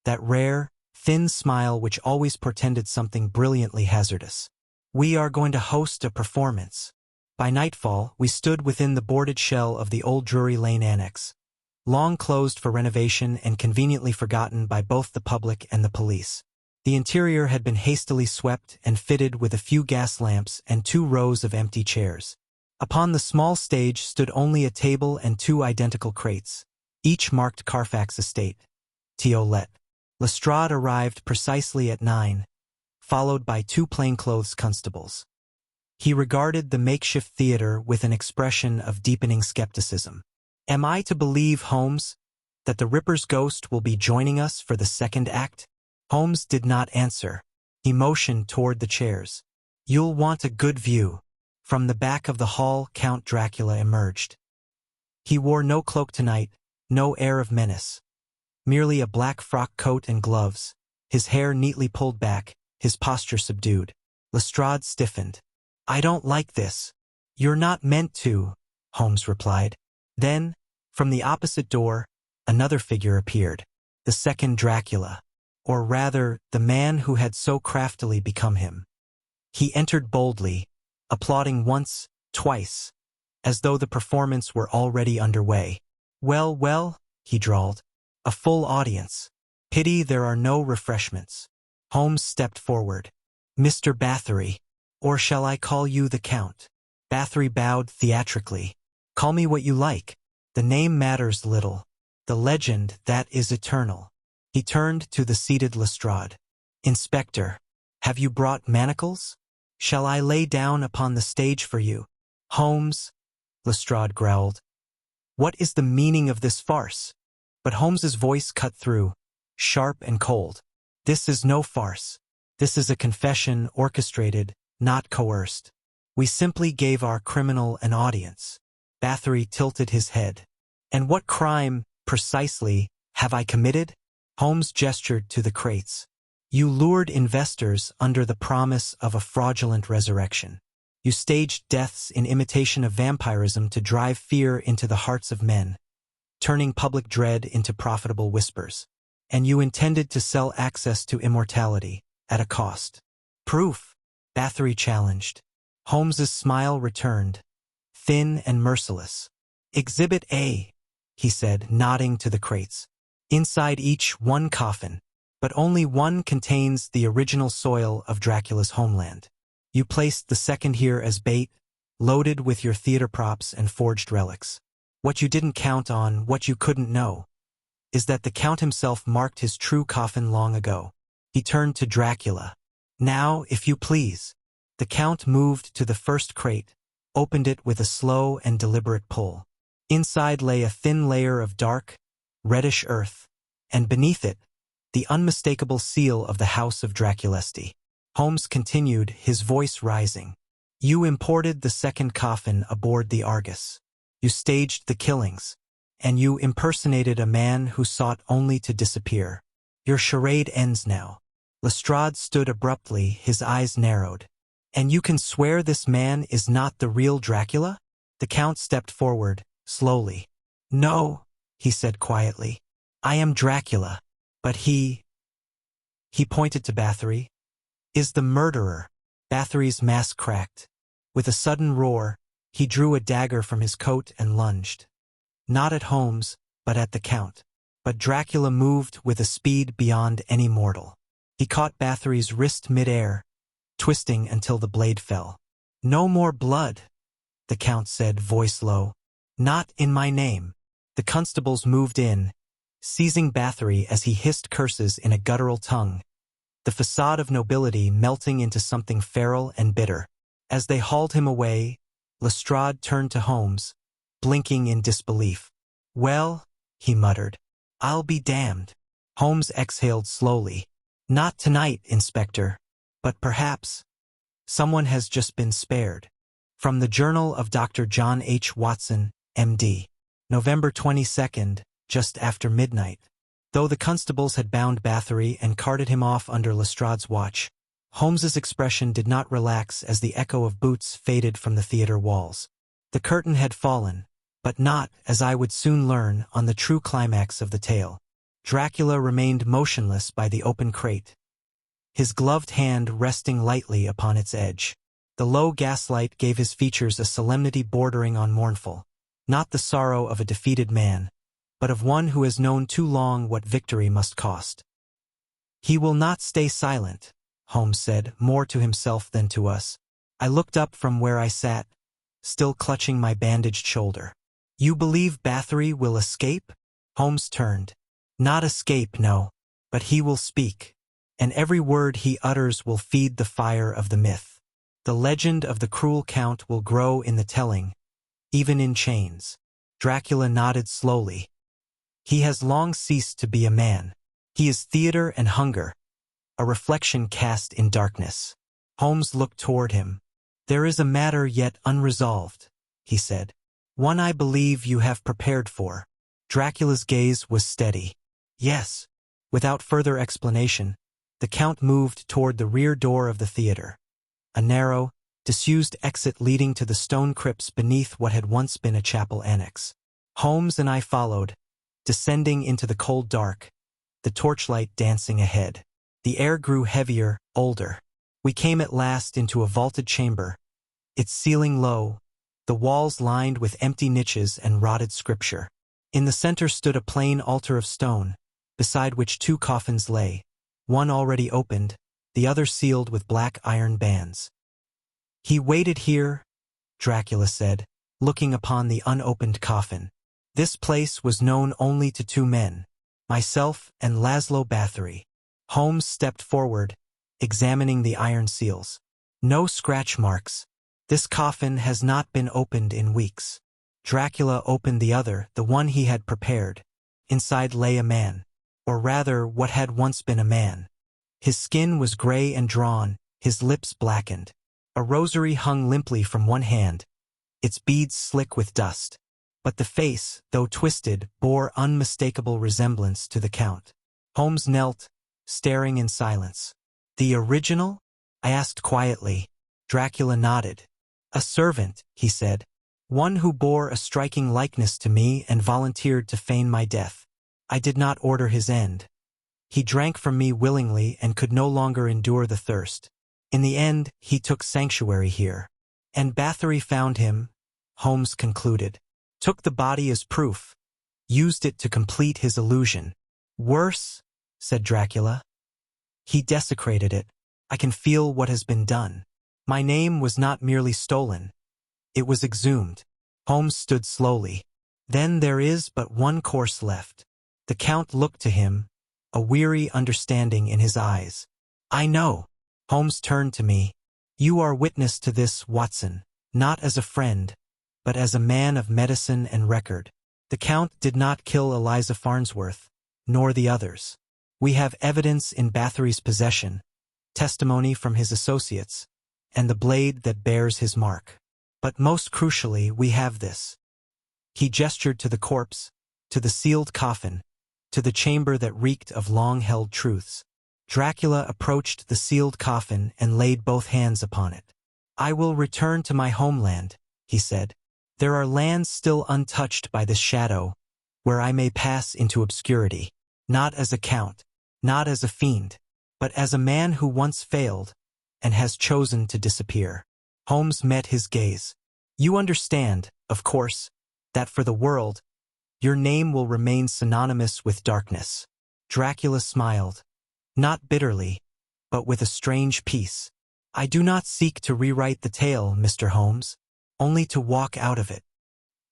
That rare, thin smile which always portended something brilliantly hazardous. "We are going to host a performance." By nightfall, we stood within the boarded shell of the old Drury Lane Annex, long closed for renovation and conveniently forgotten by both the public and the police. The interior had been hastily swept and fitted with a few gas lamps and 2 rows of empty chairs. Upon the small stage stood only a table and 2 identical crates, each marked Carfax Estate. Tiolet. Lestrade arrived precisely at 9, followed by 2 plainclothes constables. He regarded the makeshift theater with an expression of deepening skepticism. "Am I to believe, Holmes, that the Ripper's ghost will be joining us for the second act?" Holmes did not answer. He motioned toward the chairs. "You'll want a good view." From the back of the hall, Count Dracula emerged. He wore no cloak tonight, no air of menace. Merely a black frock coat and gloves, his hair neatly pulled back, his posture subdued. Lestrade stiffened. "I don't like this." "You're not meant to," Holmes replied. Then, from the opposite door, another figure appeared. The second Dracula, or rather, the man who had so craftily become him. He entered boldly, applauding once, twice, as though the performance were already underway. "Well, well," he drawled. "A full audience. Pity there are no refreshments." Holmes stepped forward. "Mr. Bathory, or shall I call you the Count?" Bathory bowed theatrically. "Call me what you like. The name matters little. The legend, that is eternal." He turned to the seated Lestrade. "Inspector, have you brought manacles? Shall I lay down upon the stage for you?" "Holmes," Lestrade growled, "what is the meaning of this farce?" But Holmes's voice cut through, sharp and cold. "This is no farce. This is a confession orchestrated, not coerced. We simply gave our criminal an audience." Bathory tilted his head. "And what crime, precisely, have I committed?" Holmes gestured to the crates. "You lured investors under the promise of a fraudulent resurrection. You staged deaths in imitation of vampirism to drive fear into the hearts of men, turning public dread into profitable whispers. And you intended to sell access to immortality, at a cost." "Proof," Bathory challenged. Holmes's smile returned, thin and merciless. "Exhibit A," he said, nodding to the crates. "Inside each, 1 coffin, but only one contains the original soil of Dracula's homeland. You placed the second here as bait, loaded with your theater props and forged relics. What you didn't count on, what you couldn't know, is that the Count himself marked his true coffin long ago." He turned to Dracula. "Now, if you please." The Count moved to the first crate, opened it with a slow and deliberate pull. Inside lay a thin layer of dark, reddish earth, and beneath it, the unmistakable seal of the House of Draculesti. Holmes continued, his voice rising. "You imported the second coffin aboard the Argus. You staged the killings, and you impersonated a man who sought only to disappear. Your charade ends now." Lestrade stood abruptly, his eyes narrowed. And you can swear this man is not the real Dracula? The Count stepped forward, slowly. No, he said quietly. I am Dracula. But he pointed to Bathory, is the murderer. Bathory's mask cracked. With a sudden roar, he drew a dagger from his coat and lunged. Not at Holmes, but at the Count. But Dracula moved with a speed beyond any mortal. He caught Bathory's wrist mid-air, twisting until the blade fell. No more blood, the Count said, voice low. Not in my name. The constables moved in, seizing Bathory as he hissed curses in a guttural tongue, the facade of nobility melting into something feral and bitter. As they hauled him away, Lestrade turned to Holmes, blinking in disbelief. Well, he muttered, I'll be damned. Holmes exhaled slowly. Not tonight, Inspector, but perhaps someone has just been spared. From the Journal of Dr. John H. Watson, M.D. November 22nd, just after midnight. Though the constables had bound Bathory and carted him off under Lestrade's watch, Holmes's expression did not relax as the echo of boots faded from the theater walls. The curtain had fallen, but not, as I would soon learn, on the true climax of the tale. Dracula remained motionless by the open crate, his gloved hand resting lightly upon its edge. The low gaslight gave his features a solemnity bordering on mournful, not the sorrow of a defeated man, but of one who has known too long what victory must cost. He will not stay silent, Holmes said, more to himself than to us. I looked up from where I sat, still clutching my bandaged shoulder. You believe Bathory will escape? Holmes turned. Not escape, no, but he will speak, and every word he utters will feed the fire of the myth. The legend of the cruel Count will grow in the telling, even in chains. Dracula nodded slowly. He has long ceased to be a man. He is theater and hunger, a reflection cast in darkness. Holmes looked toward him. There is a matter yet unresolved, he said. One I believe you have prepared for. Dracula's gaze was steady. Yes. Without further explanation, the Count moved toward the rear door of the theater, a narrow, disused exit leading to the stone crypts beneath what had once been a chapel annex. Holmes and I followed, descending into the cold dark, the torchlight dancing ahead. The air grew heavier, older. We came at last into a vaulted chamber, its ceiling low, the walls lined with empty niches and rotted scripture. In the center stood a plain altar of stone, beside which two coffins lay, one already opened, the other sealed with black iron bands. He waited here, Dracula said, looking upon the unopened coffin. This place was known only to two men, myself and Laszlo Bathory. Holmes stepped forward, examining the iron seals. No scratch marks. This coffin has not been opened in weeks. Dracula opened the other, the one he had prepared. Inside lay a man, or rather what had once been a man. His skin was gray and drawn, his lips blackened. A rosary hung limply from one hand, its beads slick with dust. But the face, though twisted, bore unmistakable resemblance to the Count. Holmes knelt, staring in silence. The original? I asked quietly. Dracula nodded. A servant, he said. One who bore a striking likeness to me and volunteered to feign my death. I did not order his end. He drank from me willingly and could no longer endure the thirst. In the end, he took sanctuary here. And Bathory found him, Holmes concluded. Took the body as proof. Used it to complete his illusion. Worse, said Dracula. He desecrated it. I can feel what has been done. My name was not merely stolen. It was exhumed. Holmes stood slowly. Then there is but one course left. The Count looked to him, a weary understanding in his eyes. I know. Holmes turned to me. You are witness to this, Watson, not as a friend, but as a man of medicine and record. The Count did not kill Eliza Farnsworth, nor the others. We have evidence in Bathory's possession, testimony from his associates, and the blade that bears his mark. But most crucially, we have this. He gestured to the corpse, to the sealed coffin, to the chamber that reeked of long-held truths. Dracula approached the sealed coffin and laid both hands upon it. I will return to my homeland, he said. There are lands still untouched by this shadow, where I may pass into obscurity, not as a count, not as a fiend, but as a man who once failed and has chosen to disappear. Holmes met his gaze. You understand, of course, that for the world, your name will remain synonymous with darkness. Dracula smiled, not bitterly, but with a strange peace. I do not seek to rewrite the tale, Mr. Holmes, only to walk out of it.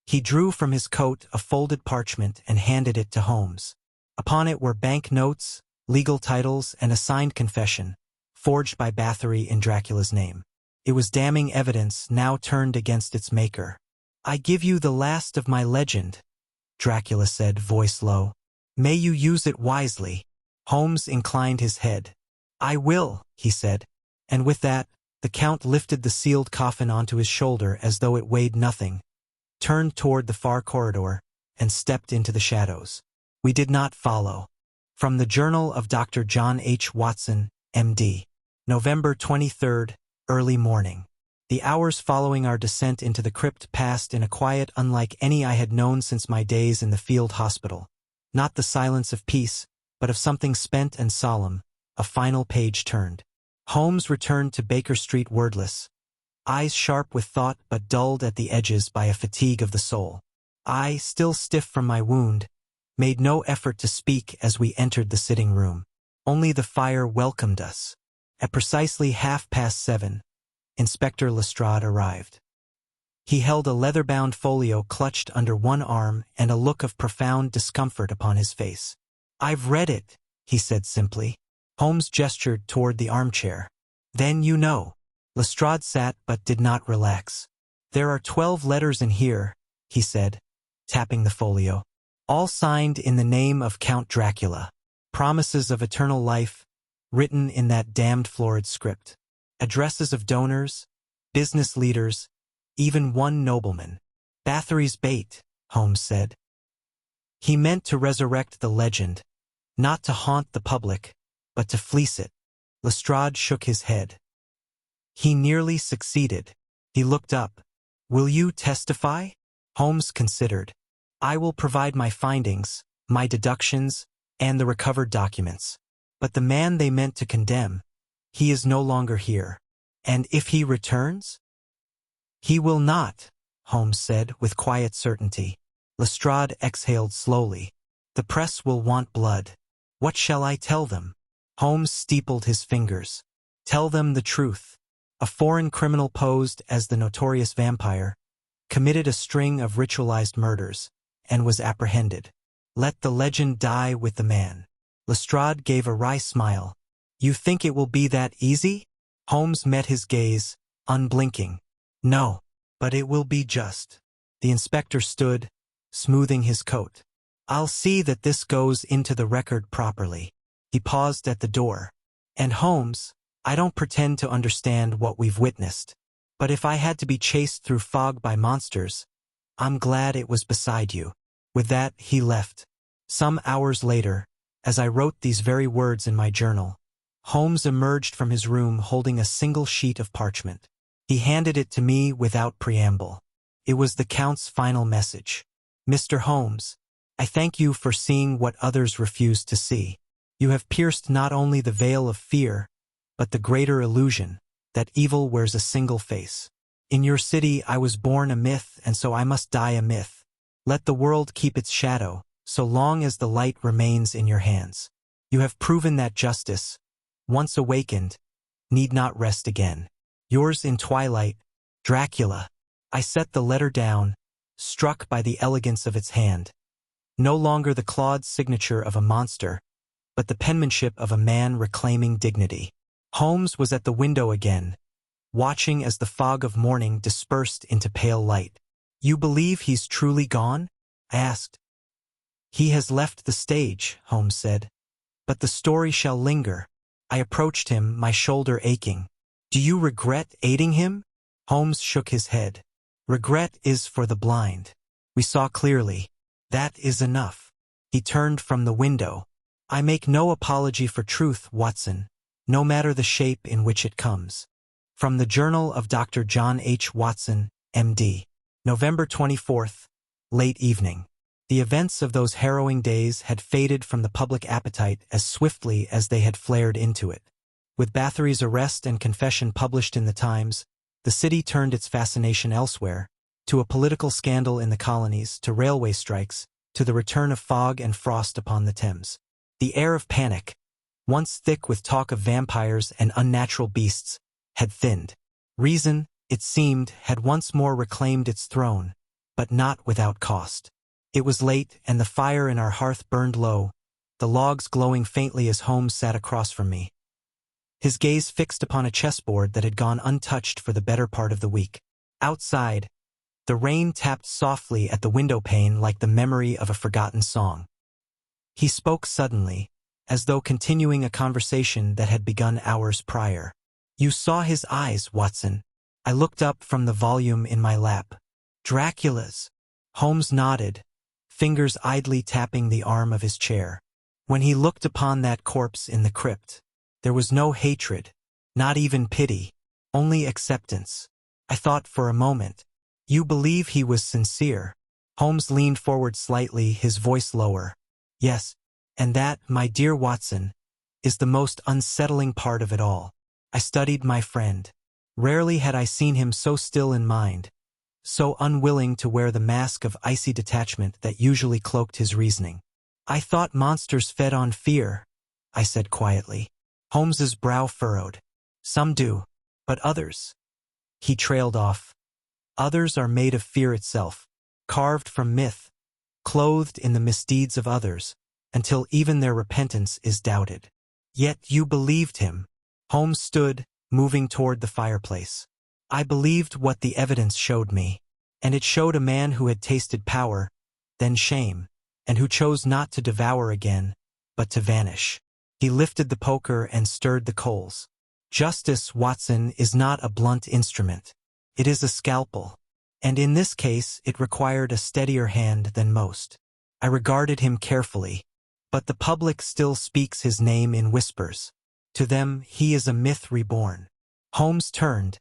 He drew from his coat a folded parchment and handed it to Holmes. Upon it were bank notes, legal titles, and a signed confession, forged by Bathory in Dracula's name. It was damning evidence now turned against its maker. I give you the last of my legend, Dracula said, voice low. May you use it wisely. Holmes inclined his head. I will, he said, and with that, the Count lifted the sealed coffin onto his shoulder as though it weighed nothing, turned toward the far corridor, and stepped into the shadows. We did not follow. From the Journal of Dr. John H. Watson, M.D. November 23rd, early morning. The hours following our descent into the crypt passed in a quiet unlike any I had known since my days in the field hospital. Not the silence of peace, but of something spent and solemn. A final page turned. Holmes returned to Baker Street wordless, eyes sharp with thought but dulled at the edges by a fatigue of the soul. I, still stiff from my wound, made no effort to speak as we entered the sitting room. Only the fire welcomed us. At precisely 7:30, Inspector Lestrade arrived. He held a leather-bound folio clutched under one arm and a look of profound discomfort upon his face. I've read it, he said simply. Holmes gestured toward the armchair. Then you know. Lestrade sat but did not relax. There are 12 letters in here, he said, tapping the folio. All signed in the name of Count Dracula. Promises of eternal life, written in that damned florid script. Addresses of donors, business leaders, even one nobleman. Bathory's bait, Holmes said. He meant to resurrect the legend, not to haunt the public, but to fleece it. Lestrade shook his head. He nearly succeeded. He looked up. Will you testify? Holmes considered. I will provide my findings, my deductions, and the recovered documents. But the man they meant to condemn, he is no longer here. And if he returns? He will not, Holmes said with quiet certainty. Lestrade exhaled slowly. The press will want blood. What shall I tell them? Holmes steepled his fingers. Tell them the truth. A foreign criminal posed as the notorious vampire, committed a string of ritualized murders, and was apprehended. Let the legend die with the man. Lestrade gave a wry smile. You think it will be that easy? Holmes met his gaze, unblinking. No, but it will be just. The inspector stood, smoothing his coat. I'll see that this goes into the record properly. He paused at the door. And Holmes, I don't pretend to understand what we've witnessed. But if I had to be chased through fog by monsters, I'm glad it was beside you. With that, he left. Some hours later, as I wrote these very words in my journal, Holmes emerged from his room holding a single sheet of parchment. He handed it to me without preamble. It was the Count's final message. Mr. Holmes, I thank you for seeing what others refuse to see. You have pierced not only the veil of fear, but the greater illusion that evil wears a single face. In your city I was born a myth, and so I must die a myth. Let the world keep its shadow, so long as the light remains in your hands. You have proven that justice, once awakened, need not rest again. Yours in twilight, Dracula. I set the letter down, struck by the elegance of its hand. No longer the clawed signature of a monster, but the penmanship of a man reclaiming dignity. Holmes was at the window again, watching as the fog of morning dispersed into pale light. You believe he's truly gone? I asked. He has left the stage, Holmes said. But the story shall linger. I approached him, my shoulder aching. Do you regret aiding him? Holmes shook his head. Regret is for the blind. We saw clearly. That is enough. He turned from the window. I make no apology for truth, Watson, no matter the shape in which it comes. From the Journal of Dr. John H. Watson, M.D. November 24th, late evening. The events of those harrowing days had faded from the public appetite as swiftly as they had flared into it. With Bathory's arrest and confession published in the Times, the city turned its fascination elsewhere, to a political scandal in the colonies, to railway strikes, to the return of fog and frost upon the Thames. The air of panic, once thick with talk of vampires and unnatural beasts, had thinned. Reason, it seemed, had once more reclaimed its throne, but not without cost. It was late, and the fire in our hearth burned low, the logs glowing faintly as Holmes sat across from me, his gaze fixed upon a chessboard that had gone untouched for the better part of the week. Outside, the rain tapped softly at the window pane like the memory of a forgotten song. He spoke suddenly, as though continuing a conversation that had begun hours prior. "You saw his eyes, Watson." I looked up from the volume in my lap. "Dracula's." Holmes nodded, fingers idly tapping the arm of his chair. "When he looked upon that corpse in the crypt, there was no hatred, not even pity, only acceptance." I thought for a moment. "You believe he was sincere?" Holmes leaned forward slightly, his voice lower. "Yes, and that, my dear Watson, is the most unsettling part of it all." I studied my friend. Rarely had I seen him so still in mind, so unwilling to wear the mask of icy detachment that usually cloaked his reasoning. "I thought monsters fed on fear," I said quietly. Holmes's brow furrowed. "Some do, but others—" He trailed off. "Others are made of fear itself, carved from myth, clothed in the misdeeds of others, until even their repentance is doubted." "Yet you believed him." Holmes stood, moving toward the fireplace. "I believed what the evidence showed me, and it showed a man who had tasted power, then shame, and who chose not to devour again, but to vanish." He lifted the poker and stirred the coals. "Justice, Watson, is not a blunt instrument. It is a scalpel, and in this case it required a steadier hand than most." I regarded him carefully. "But the public still speaks his name in whispers. To them, he is a myth reborn." Holmes turned,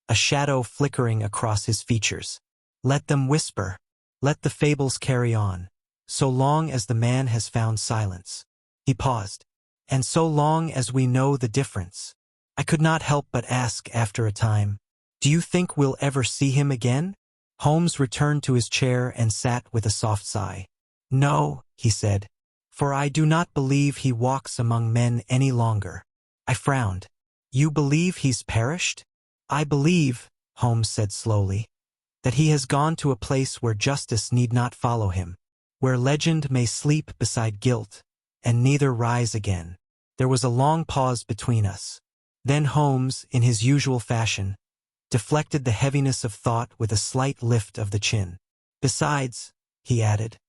a shadow flickering across his features. "Let them whisper. Let the fables carry on, so long as the man has found silence." He paused. "And so long as we know the difference." I could not help but ask after a time, "Do you think we'll ever see him again?" Holmes returned to his chair and sat with a soft sigh. "No," he said, "for I do not believe he walks among men any longer." I frowned. "You believe he's perished?" "I believe," Holmes said slowly, "that he has gone to a place where justice need not follow him, where legend may sleep beside guilt, and neither rise again." There was a long pause between us. Then Holmes, in his usual fashion, deflected the heaviness of thought with a slight lift of the chin. "Besides," he added,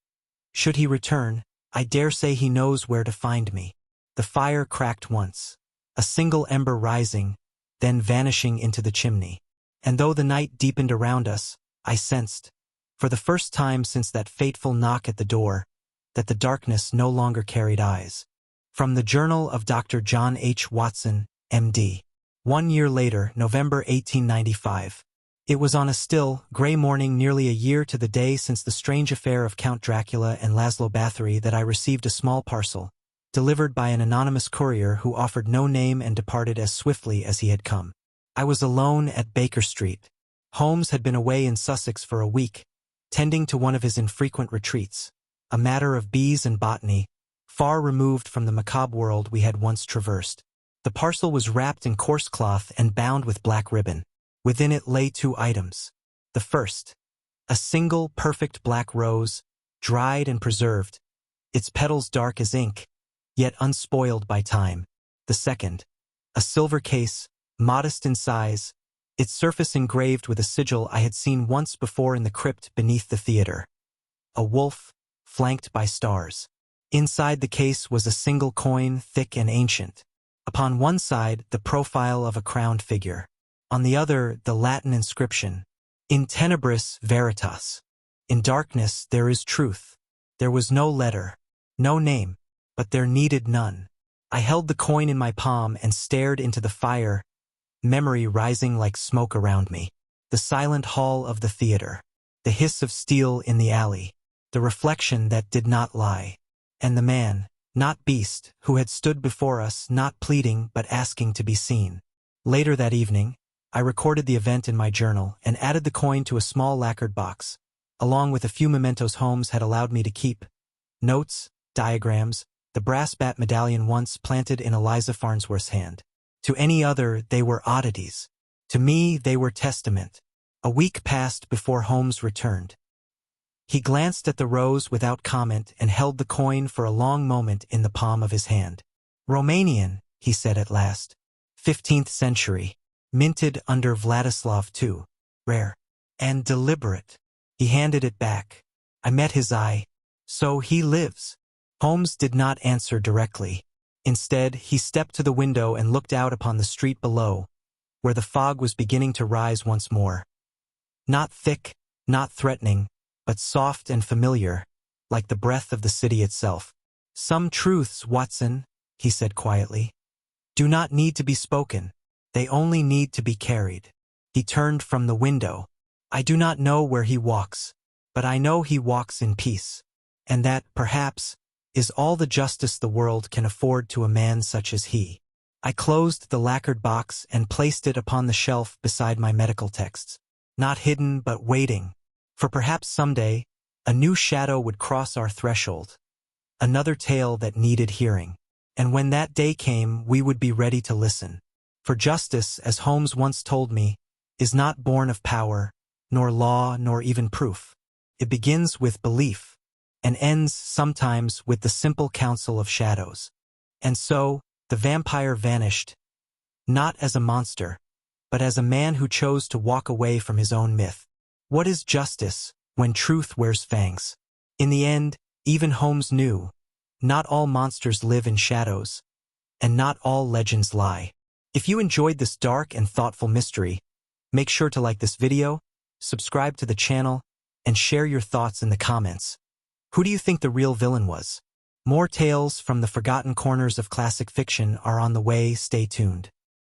"should he return, I dare say he knows where to find me." The fire cracked once, a single ember rising, then vanishing into the chimney. And though the night deepened around us, I sensed, for the first time since that fateful knock at the door, that the darkness no longer carried eyes. From the Journal of Dr. John H. Watson, M.D. 1 year later, November 1895. It was on a still, gray morning nearly a year to the day since the strange affair of Count Dracula and Laszlo Bathory that I received a small parcel, delivered by an anonymous courier who offered no name and departed as swiftly as he had come. I was alone at Baker Street. Holmes had been away in Sussex for a week, tending to one of his infrequent retreats, a matter of bees and botany, far removed from the macabre world we had once traversed. The parcel was wrapped in coarse cloth and bound with black ribbon. Within it lay 2 items. The first, a single perfect black rose, dried and preserved, its petals dark as ink, yet unspoiled by time. The second, a silver case, modest in size, its surface engraved with a sigil I had seen once before in the crypt beneath the theater. A wolf, flanked by stars. Inside the case was a single coin, thick and ancient. Upon one side, the profile of a crowned figure. On the other, the Latin inscription, "In tenebris veritas." In darkness there is truth. There was no letter, no name, but there needed none. I held the coin in my palm and stared into the fire, memory rising like smoke around me. The silent hall of the theater, the hiss of steel in the alley, the reflection that did not lie, and the man, not beast, who had stood before us, not pleading but asking to be seen. Later that evening, I recorded the event in my journal and added the coin to a small lacquered box, along with a few mementos Holmes had allowed me to keep. Notes, diagrams, the brass bat medallion once planted in Eliza Farnsworth's hand. To any other, they were oddities. To me, they were testament. A week passed before Holmes returned. He glanced at the rose without comment and held the coin for a long moment in the palm of his hand. Romanian, he said at last. 15th century. Minted under Vladislav II. Rare. And deliberate. He handed it back. I met his eye. So he lives. Holmes did not answer directly. Instead, he stepped to the window and looked out upon the street below, where the fog was beginning to rise once more. Not thick, not threatening, but soft and familiar, like the breath of the city itself. Some truths, Watson, he said quietly, do not need to be spoken. They only need to be carried. He turned from the window. I do not know where he walks, but I know he walks in peace. And that, perhaps, is all the justice the world can afford to a man such as he. I closed the lacquered box and placed it upon the shelf beside my medical texts. Not hidden, but waiting. For perhaps someday, a new shadow would cross our threshold. Another tale that needed hearing. And when that day came, we would be ready to listen. For justice, as Holmes once told me, is not born of power, nor law, nor even proof. It begins with belief, and ends sometimes with the simple Counsel of Shadows. And so, the vampire vanished, not as a monster, but as a man who chose to walk away from his own myth. What is justice when truth wears fangs? In the end, even Holmes knew, not all monsters live in shadows, and not all legends lie. If you enjoyed this dark and thoughtful mystery, make sure to like this video, subscribe to the channel, and share your thoughts in the comments. Who do you think the real villain was? More tales from the forgotten corners of classic fiction are on the way. Stay tuned.